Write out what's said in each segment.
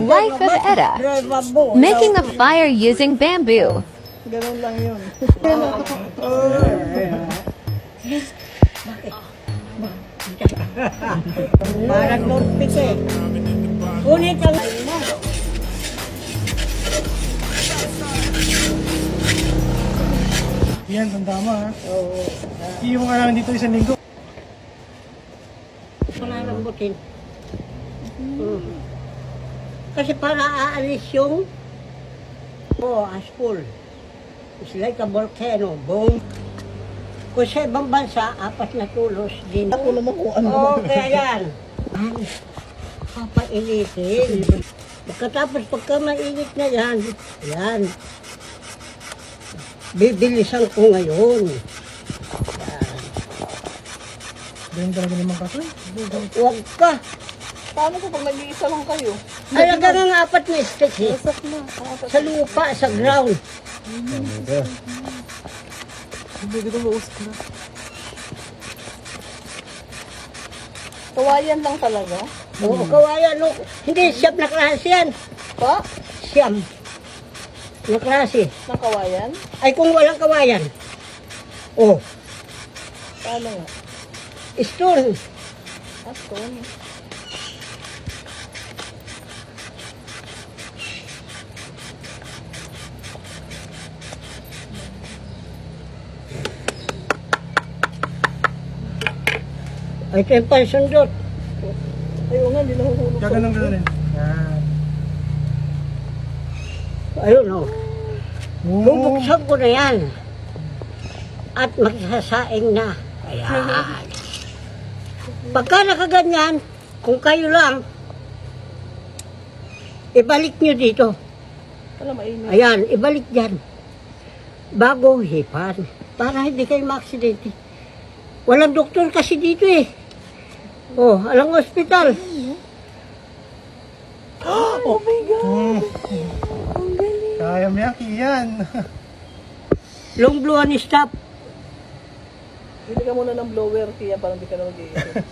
Life of Etta. Making a fire using bamboo. Ganun lang yun. Parang toothpick eh. Ngunit ang Yan, tandama ha. Oo. Iyo mo nga namin dito isang linggo. palalambutin. Kasi para aalis yung aspol. It's like a volcano. Boom. Kung sa ibang bansa, 4 na tulos din. Ako naman kung ano. Oo, kaya yan. Papainitin. Pagkatapos pagka mainit na yan, yan. Bibilisan ko ngayon. Ganyan talaga naman kaso. Huwag ka. Paano ko pag nag-iisa lang kayo? Alaga ng 4 na stick eh. Wasak na. Sa lupa, sa ground. Hindi ko mausap na. Kawayan lang talaga? Oo, kawayan. No. Hindi, siyam na klase yan. Pa? Siyam na klase. Ng kawayan? Ay, kung walang kawayan. Oh, Paano nga? stone. Aston. Ay, ito yung pansundot. Ayaw nga, hindi nahuhulog. Gaganong gano'n. Yan. Ayun, oh. Oo. Bubuksan ko na yan. At magsasaing na. Ayan. Pagka nakaganyan, kung kayo lang, ibalik nyo dito. Wala mainit. Ayan, ibalik dyan. Bago hipan. Para hindi kayo maaksidente. Walang doktor kasi dito eh. Oh, alang ospital. Oh my God! Kaya miyaki yan. Long blue and stop. Bili ka muna ng blower, kaya parang di ka na mag-iisa.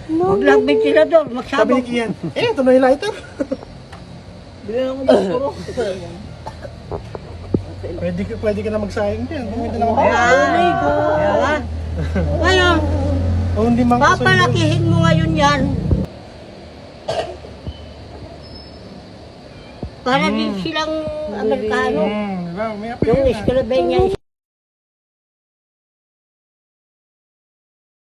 Huwag lang ventilador, Sabi magsabog. ni Kian, ito na yung lighter. Bili na mo ng puro. Pwede ka na magsayang dyan. Kumita na ako. Ayan. Ngayon, O hindi mang kaso yun. papalakihin mo ngayon yan. Para din silang Amerikano. Diba? May apoy Yung yan, ah. Escalabenia